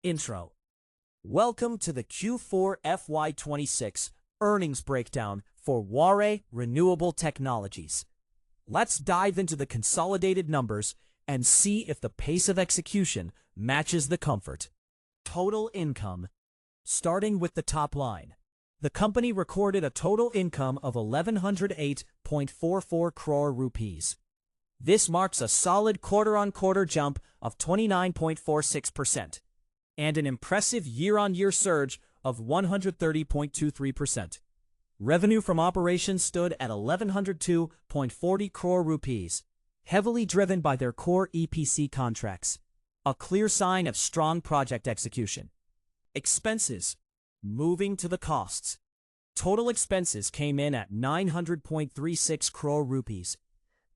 Intro. Welcome to the Q4 FY26 earnings breakdown for Waaree Renewable Technologies. Let's dive into the consolidated numbers and see if the pace of execution matches the comfort. Total income. Starting with the top line, the company recorded a total income of 1108.44 crore rupees. This marks a solid quarter-on-quarter jump of 29.46% and an impressive year-on-year surge of 130.23%. Revenue from operations stood at 1102.40 crore rupees, heavily driven by their core EPC contracts, a clear sign of strong project execution. Expenses. Moving to the costs. Total expenses came in at 900.36 crore rupees.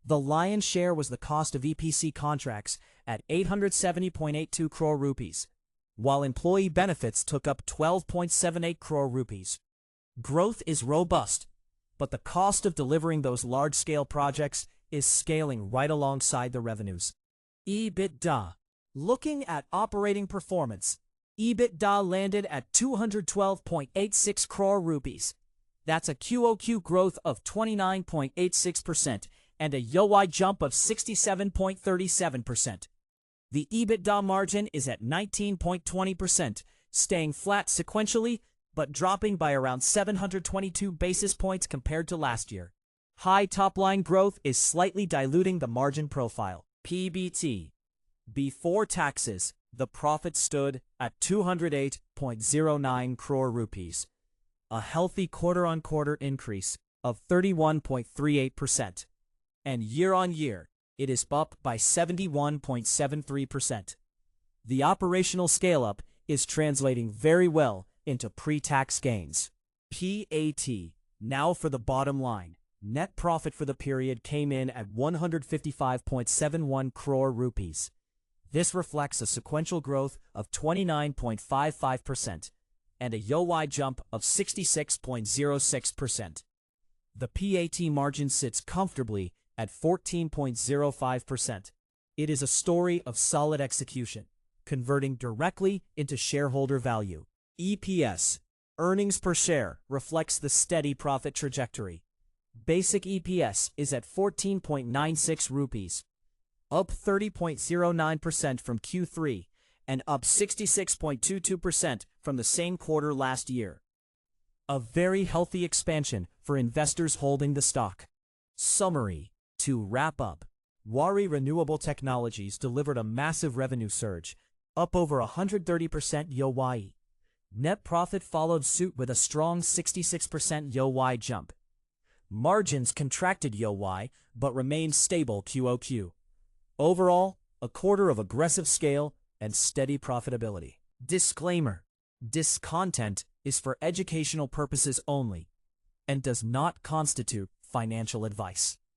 The lion's share was the cost of EPC contracts at 870.82 crore rupees, while employee benefits took up 12.78 crore rupees. Growth is robust, but the cost of delivering those large-scale projects is scaling right alongside the revenues. EBITDA. Looking at operating performance, EBITDA landed at 212.86 crore rupees. That's a QoQ growth of 29.86% and a YoY jump of 67.37%. The EBITDA margin is at 19.20%, staying flat sequentially, but dropping by around 722 basis points compared to last year. High top-line growth is slightly diluting the margin profile. PBT. Before taxes, the profit stood at 208.09 crore rupees, a healthy quarter-on-quarter increase of 31.38%, and year-on-year, it is up by 71.73%. The operational scale-up is translating very well into pre-tax gains. PAT. Now for the bottom line. Net profit for the period came in at 155.71 crore rupees. This reflects a sequential growth of 29.55% and a YoY jump of 66.06%. The PAT margin sits comfortably at 14.05%. It is a story of solid execution, converting directly into shareholder value. EPS, earnings per share, reflects the steady profit trajectory. Basic EPS is at 14.96 rupees, up 30.09% from Q3 and up 66.22% from the same quarter last year. A very healthy expansion for investors holding the stock. Summary. To wrap up, Waaree Renewable Technologies delivered a massive revenue surge, up over 130% YoY. Net profit followed suit with a strong 66% YoY jump. Margins contracted YoY but remained stable QoQ. Overall, a quarter of aggressive scale and steady profitability. Disclaimer: this content is for educational purposes only and does not constitute financial advice.